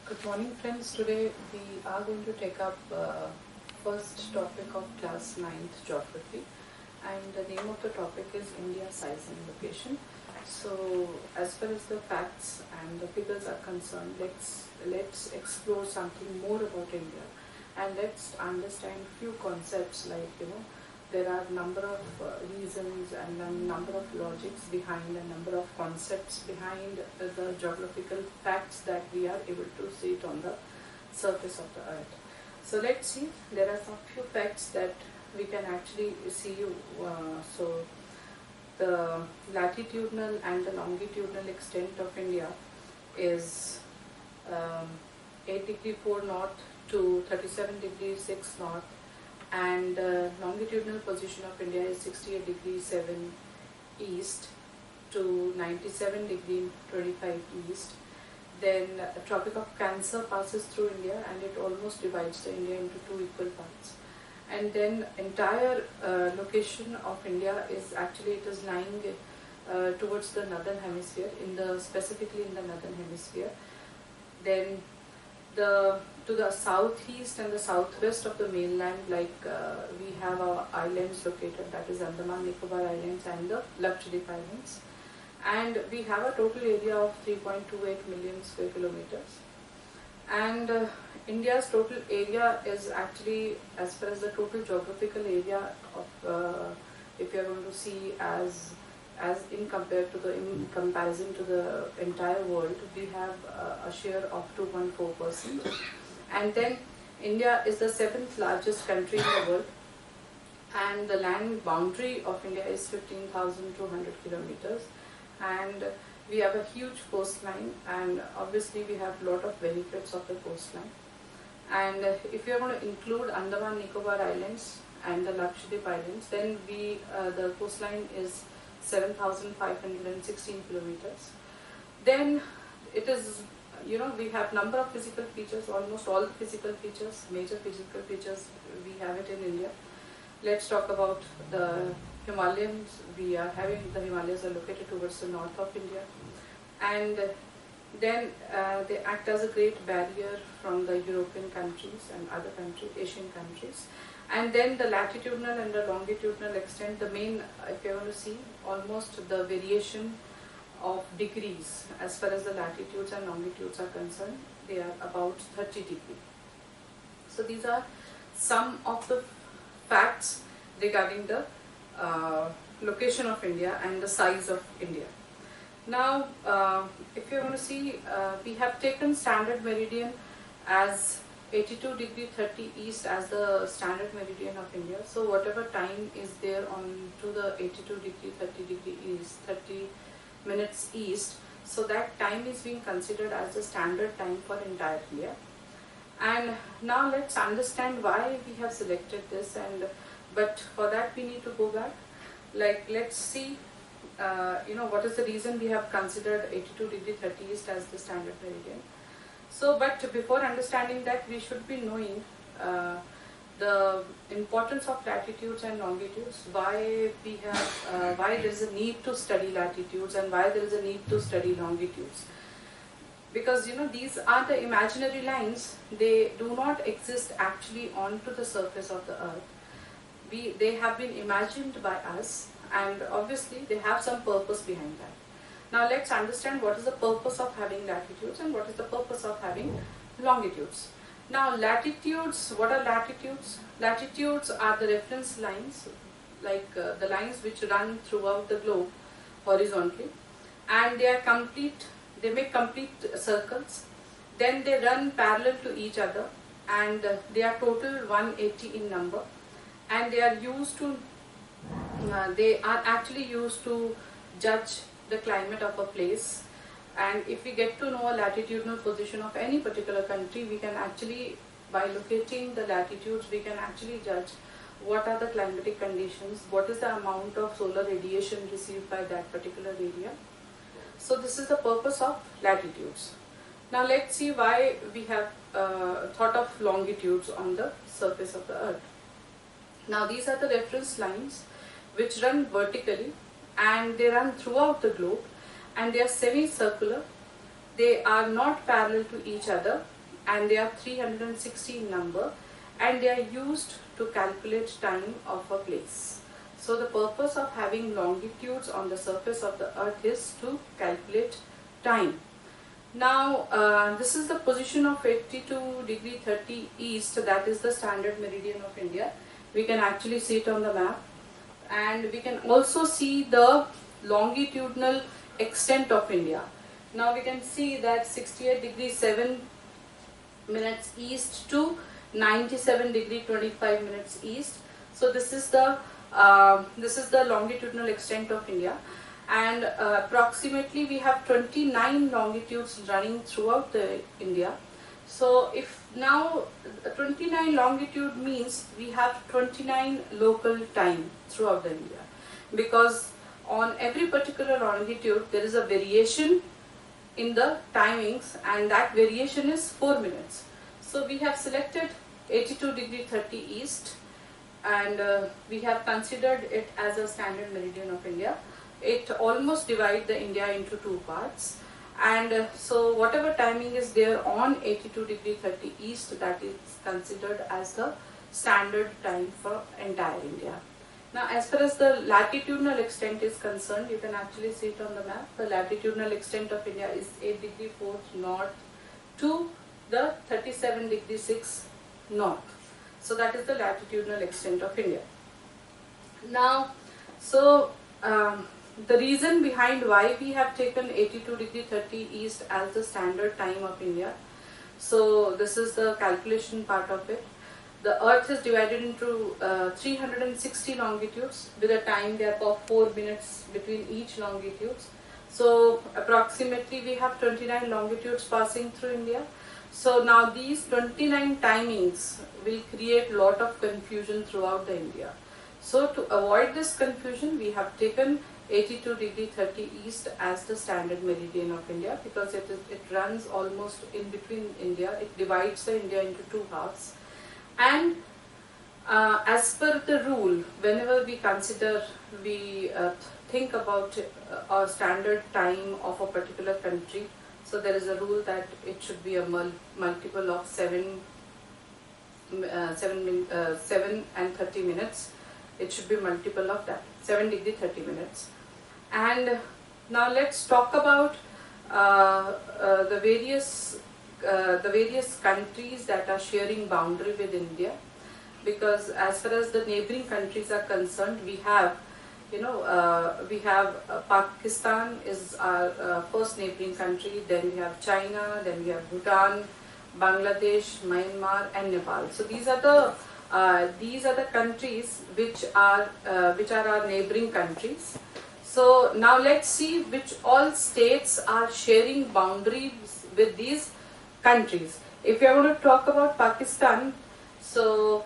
Good morning, friends. Today we are going to take up first topic of class 9th geography, and the name of the topic is India size and location. So, as far as the facts and the figures are concerned, let's explore something more about India, and let's understand few concepts like there are number of reasons and a number of logics behind, a number of concepts behind the geographical facts that we are able to see it on the surface of the earth. So let's see, there are some few facts that we can actually see. So the latitudinal and the longitudinal extent of India is 8 degree 4 north to 37 degree 6 north, and longitudinal position of India is 68 degree 7 east to 97 degree 25 east. Then Tropic of Cancer passes through India and it almost divides the India into two equal parts. And then entire location of India is actually, it is lying towards the northern hemisphere, specifically in the northern hemisphere. Then to the southeast and the southwest of the mainland, we have our islands located, that is Andaman Nicobar Islands and the Lakshadweep Islands. And we have a total area of 3.28 million square kilometers. And India's total area is actually, as far as the total geographical area of, if you are going to see as in comparison to the entire world, we have a share of 2.4%. And then India is the 7th largest country in the world, and the land boundary of India is 15,200 kilometers, and we have a huge coastline, and obviously we have a lot of benefits of the coastline. And if you are going to include Andaman Nicobar Islands and the Lakshadweep Islands, then the coastline is 7,516 kilometers. Then it is, we have number of physical features, almost all the physical features, major physical features, we have it in India. Let's talk about the Himalayas. We are having the Himalayas are located towards the north of India, and then they act as a great barrier from the European countries and other countries, Asian countries. And then the latitudinal and the longitudinal extent, the main, if you want to see, almost the variation of degrees as far as the latitudes and longitudes are concerned, they are about 30 degrees. So these are some of the facts regarding the location of India and the size of India. Now, if you want to see, we have taken standard meridian as 82 degree 30 east as the standard meridian of India. So whatever time is there on to the 82 degree 30 degree east, 30 minutes east, so that time is being considered as the standard time for entire India. And now let's understand why we have selected this, but for that we need to go back. Let's see, what is the reason we have considered 82 degree 30 east as the standard meridian. So, but before understanding that, we should be knowing the importance of latitudes and longitudes, why there is a need to study latitudes and why there is a need to study longitudes. Because these are the imaginary lines, they do not exist actually onto the surface of the earth. They have been imagined by us, and obviously they have some purpose behind that. Now let's understand what is the purpose of having latitudes and what is the purpose of having longitudes. Now latitudes, what are latitudes? Latitudes are the reference lines, the lines which run throughout the globe horizontally, and they make complete circles. Then they run parallel to each other, and they are total 180 in number, and they are actually used to judge the climate of a place. And if we get to know a latitudinal position of any particular country, we can actually, by locating the latitudes, we can actually judge what are the climatic conditions, what is the amount of solar radiation received by that particular area. So this is the purpose of latitudes. Now let's see why we have thought of longitudes on the surface of the earth. Now these are the reference lines which run vertically, and they run throughout the globe, and they are semicircular. They are not parallel to each other, and they are 360 in number, and they are used to calculate time of a place. So the purpose of having longitudes on the surface of the earth is to calculate time. Now this is the position of 82 degree 30 east, that is the standard meridian of India. We can actually see it on the map, and we can also see the longitudinal extent of India. Now we can see that 68 degree 7 minutes east to 97 degree 25 minutes east. So this is the longitudinal extent of India, and approximately we have 29 longitudes running throughout the India. So if now 29 longitude means we have 29 local time throughout the India, because on every particular longitude there is a variation in the timings, and that variation is 4 minutes. So we have selected 82 degree 30 east, and we have considered it as a standard meridian of India. It almost divides the India into two parts, and so whatever timing is there on 82 degree 30 east, that is considered as the standard time for entire India. Now as far as the latitudinal extent is concerned, you can actually see it on the map. The latitudinal extent of India is 8 degree 4 north to the 37 degree 6 north. So that is the latitudinal extent of India. Now, so the reason behind why we have taken 82 degree 30 east as the standard time of India. So this is the calculation part of it. The earth is divided into 360 longitudes with a time gap of 4 minutes between each longitudes. So approximately we have 29 longitudes passing through India. So now these 29 timings will create lot of confusion throughout the India. So to avoid this confusion, we have taken 82 degree 30 east as the standard meridian of India, because it runs almost in between India. It divides the India into two halves. And as per the rule, whenever we think about a standard time of a particular country, so there is a rule that it should be a multiple of 7 and 30 minutes. It should be multiple of that, 7 degree 30 minutes. And now let's talk about the various countries that are sharing boundary with India, because as far as the neighboring countries are concerned, we have Pakistan is our first neighboring country, then we have China, then we have Bhutan, Bangladesh, Myanmar and Nepal. So these are the countries which are our neighboring countries. So now let's see which all states are sharing boundaries with these countries. If you are going to talk about Pakistan, so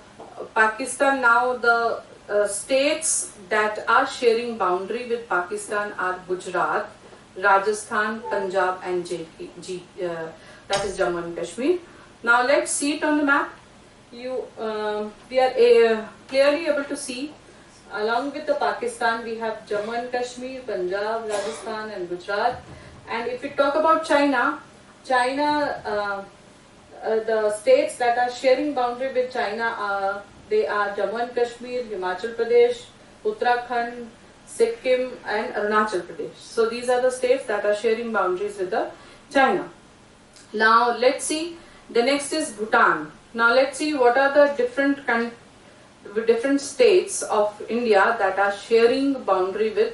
Pakistan, now the states that are sharing boundary with Pakistan are Gujarat, Rajasthan, Punjab and that is Jammu and Kashmir. Now let's see it on the map. We are clearly able to see, along with the Pakistan, we have Jammu and Kashmir, Punjab, Rajasthan and Gujarat. And if we talk about China, the states that are sharing boundary with China they are Jammu and Kashmir, Himachal Pradesh, Uttarakhand, Sikkim and Arunachal Pradesh. So these are the states that are sharing boundaries with the China. Now let's see, the next is Bhutan. Now let's see what are the different states of India that are sharing boundary with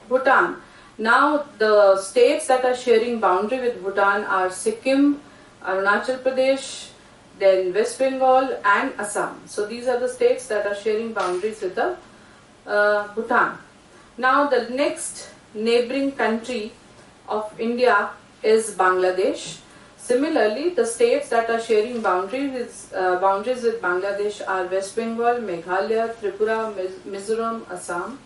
Bhutan. Now the states that are sharing boundary with Bhutan are Sikkim, Arunachal Pradesh, then West Bengal and Assam. So these are the states that are sharing boundaries with the Bhutan. Now the next neighboring country of India is Bangladesh. Similarly, the states that are sharing boundaries with Bangladesh are West Bengal, Meghalaya, Tripura, Mizoram, Assam.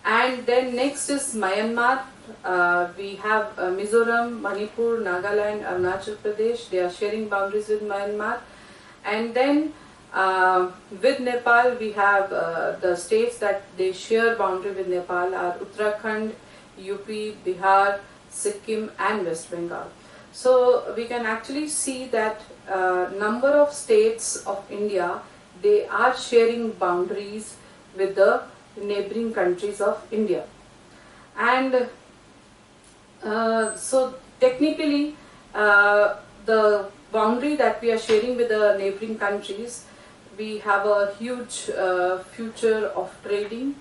And then next is Myanmar. We have Mizoram, Manipur, Nagaland, Arunachal Pradesh. They are sharing boundaries with Myanmar. And then with Nepal, we have the states that they share boundary with Nepal are Uttarakhand, UP, Bihar, Sikkim and West Bengal. So we can actually see that number of states of India, they are sharing boundaries with the neighboring countries of India. And so technically the boundary that we are sharing with the neighboring countries, we have a huge future of trading.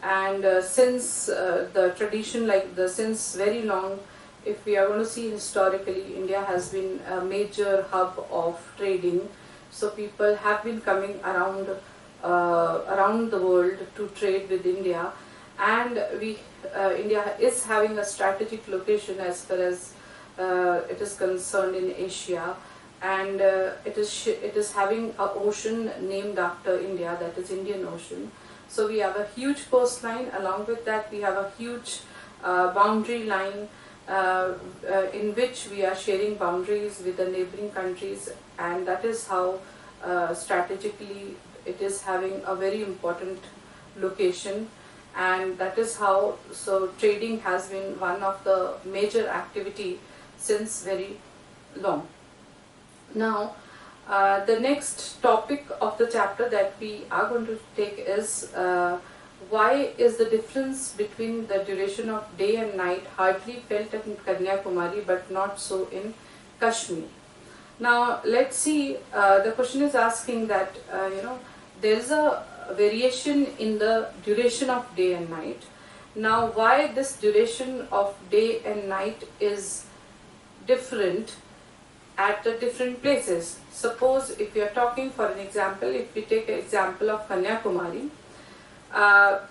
And since the tradition, since very long, if we are going to see historically, India has been a major hub of trading. So people have been coming around around the world to trade with India, and India is having a strategic location as far as it is concerned in Asia, and it is having an ocean named after India, that is Indian Ocean. So we have a huge coastline. Along with that, we have a huge boundary line in which we are sharing boundaries with the neighboring countries, and that is how strategically it is having a very important location. And that is how, so trading has been one of the major activity since very long. Now the next topic of the chapter that we are going to take is why is the difference between the duration of day and night hardly felt in Kanyakumari but not so in Kashmir. Now let's see, the question is asking that there is a variation in the duration of day and night. Now why this duration of day and night is different at the different places. Suppose if we are talking, for an example, if we take an example of Kanyakumari,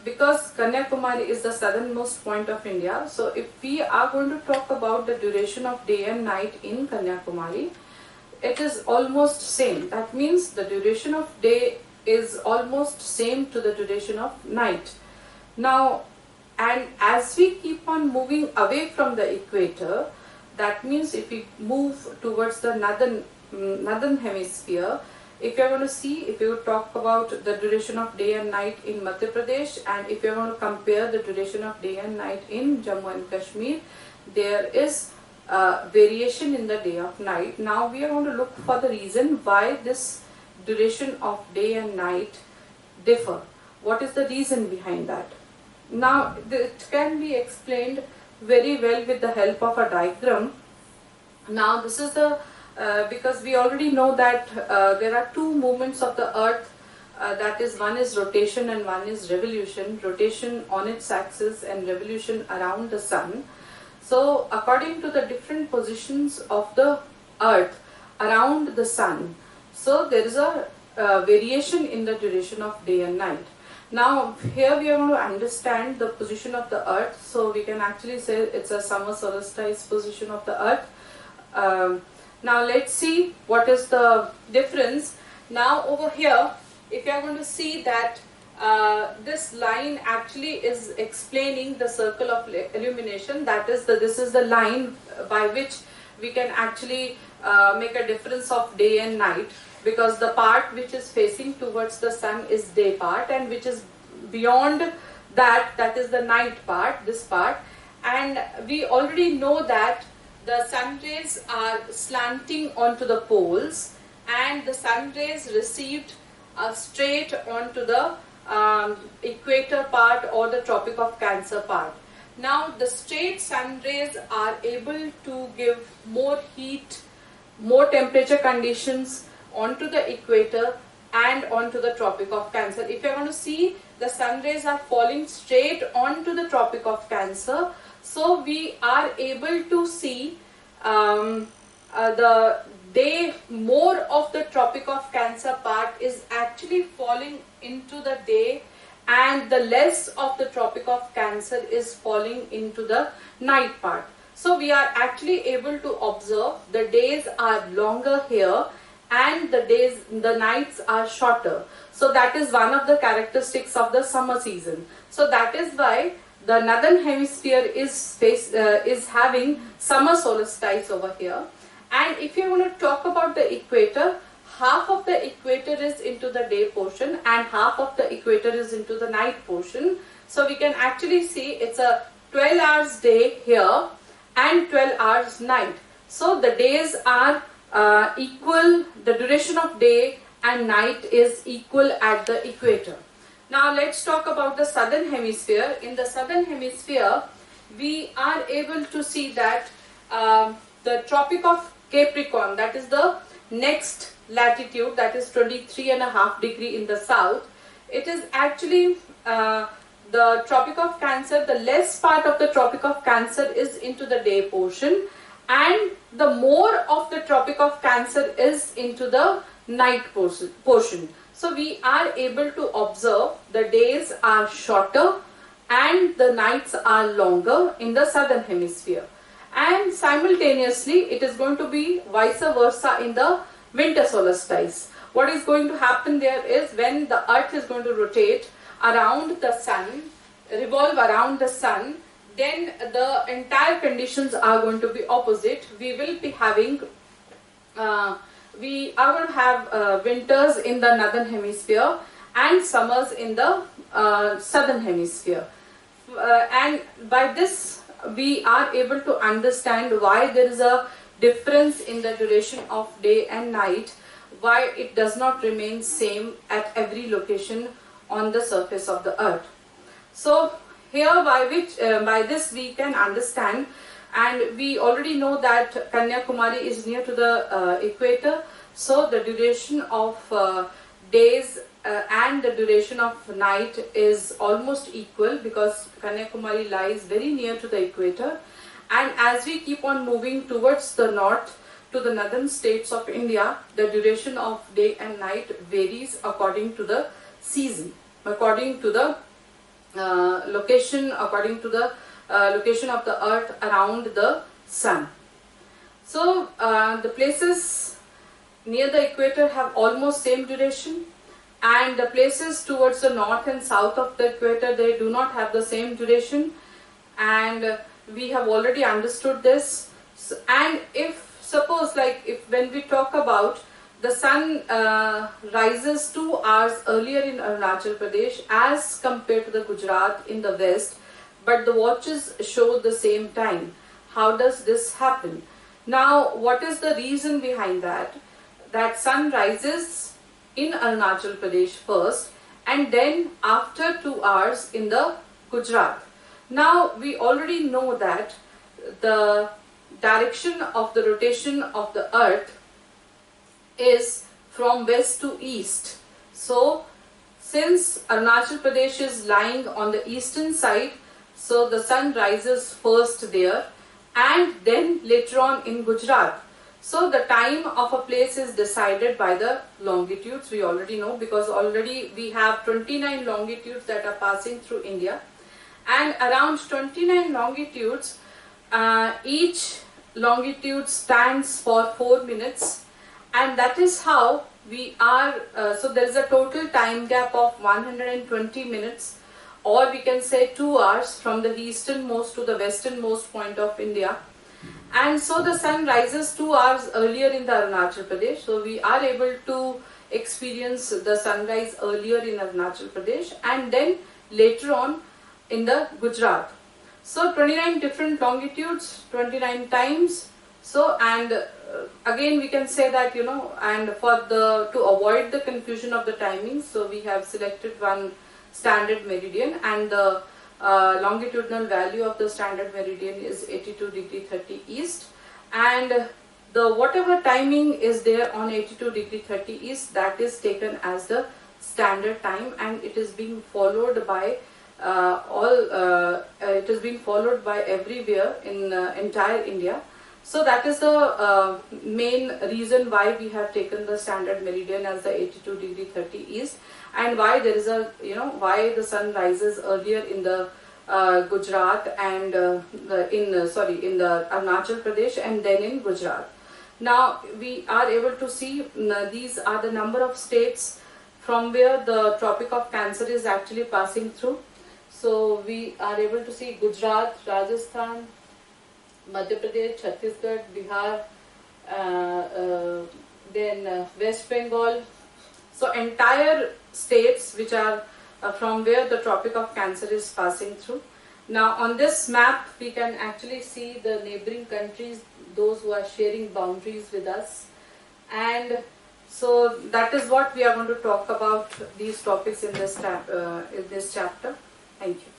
because Kanyakumari is the southernmost point of India, so if we are going to talk about the duration of day and night in Kanyakumari, it is almost same. That means the duration of day is almost same to the duration of night. Now, and as we keep on moving away from the equator, that means if we move towards the northern hemisphere, if you are going to see, if you talk about the duration of day and night in Madhya Pradesh, and if you are going to compare the duration of day and night in Jammu and Kashmir, there is variation in the day of night. Now we are going to look for the reason why this duration of day and night differ. What is the reason behind that? Now it can be explained very well with the help of a diagram. Now this is the because we already know that there are two movements of the earth, that is, one is rotation and one is revolution. Rotation on its axis and revolution around the sun. So according to the different positions of the earth around the sun, so there is a variation in the duration of day and night. Now here we are going to understand the position of the earth, so we can actually say it's a summer solstice position of the earth. Now let's see what is the difference. Now over here, if you are going to see that this line actually is explaining the circle of illumination, that is this is the line by which we can actually make a difference of day and night, because the part which is facing towards the sun is day part, and which is beyond that, that is the night part, this part. And we already know that the sun rays are slanting onto the poles, and the sun rays received straight onto the equator part or the Tropic of Cancer part. Now the straight sun rays are able to give more heat, more temperature conditions onto the equator and onto the Tropic of Cancer. If you are going to see, the sun rays are falling straight onto the Tropic of Cancer, so we are able to see the day, more of the Tropic of Cancer part is actually falling into the day, and the less of the Tropic of Cancer is falling into the night part. So we are actually able to observe the days are longer here and the nights are shorter. So that is one of the characteristics of the summer season. So that is why the northern hemisphere is having summer solstice over here. And if you want to talk about the equator, half of the equator is into the day portion and half of the equator is into the night portion. So we can actually see it's a 12 hours day here and 12 hours night. So the days are equal, the duration of day and night is equal at the equator. Now let's talk about the southern hemisphere. In the southern hemisphere, we are able to see that the Tropic of Capricorn, that is the next latitude, that is 23.5 degree in the south. It is actually the Tropic of Cancer. The less part of the Tropic of Cancer is into the day portion, and the more of the Tropic of Cancer is into the night portion. So we are able to observe the days are shorter and the nights are longer in the southern hemisphere. And simultaneously it is going to be vice versa in the winter solstice. What is going to happen there is, when the earth is going to rotate around the sun, revolve around the sun, then the entire conditions are going to be opposite. We will be having we are going to have winters in the northern hemisphere and summers in the southern hemisphere. And by this we are able to understand why there is a difference in the duration of day and night, why it does not remain same at every location on the surface of the earth. So here by this we can understand, and we already know that Kanyakumari is near to the equator, so the duration of days and the duration of night is almost equal, because Kanyakumari lies very near to the equator. And as we keep on moving towards the north to the northern states of India, the duration of day and night varies according to the season, according to the location, according to the location of the earth around the sun. So the places near the equator have almost same duration, and the places towards the north and south of the equator, they do not have the same duration, and we have already understood this. So, and if suppose, like, if when we talk about the sun rises 2 hours earlier in Arunachal Pradesh as compared to the Gujarat in the west, but the watches show the same time. How does this happen? Now, what is the reason behind that? That sun rises in Arunachal Pradesh first, and then after 2 hours in the Gujarat. Now, we already know that the direction of the rotation of the earth is from west to east. So, since Arunachal Pradesh is lying on the eastern side, so the sun rises first there and then later on in Gujarat. So the time of a place is decided by the longitudes, we already know, because already we have 29 longitudes that are passing through India, and around 29 longitudes, each longitude stands for 4 minutes, and that is how we are, so there is a total time gap of 120 minutes, or we can say 2 hours from the easternmost to the westernmost point of India. And so the sun rises 2 hours earlier in the Arunachal Pradesh, so we are able to experience the sunrise earlier in Arunachal Pradesh and then later on in the Gujarat. So 29 different longitudes, 29 times. So, and again we can say that, you know, and to avoid the confusion of the timings, so we have selected one standard meridian, and the longitudinal value of the standard meridian is 82 degree 30 east, and the whatever timing is there on 82 degree 30 east, that is taken as the standard time, and it is being followed by it is being followed by everywhere in entire India. So that is the main reason why we have taken the standard meridian as the 82 degree 30 east, and why there is a, you know, why the sun rises earlier in the Gujarat and in the Arunachal Pradesh and then in Gujarat. Now we are able to see these are the number of states from where the Tropic of Cancer is actually passing through. So we are able to see Gujarat, Rajasthan, Madhya Pradesh, Chhattisgarh, Bihar, then West Bengal. So entire states which are from where the Tropic of Cancer is passing through. Now on this map we can actually see the neighboring countries, those who are sharing boundaries with us, and so that is what we are going to talk about, these topics in this chapter. Thank you.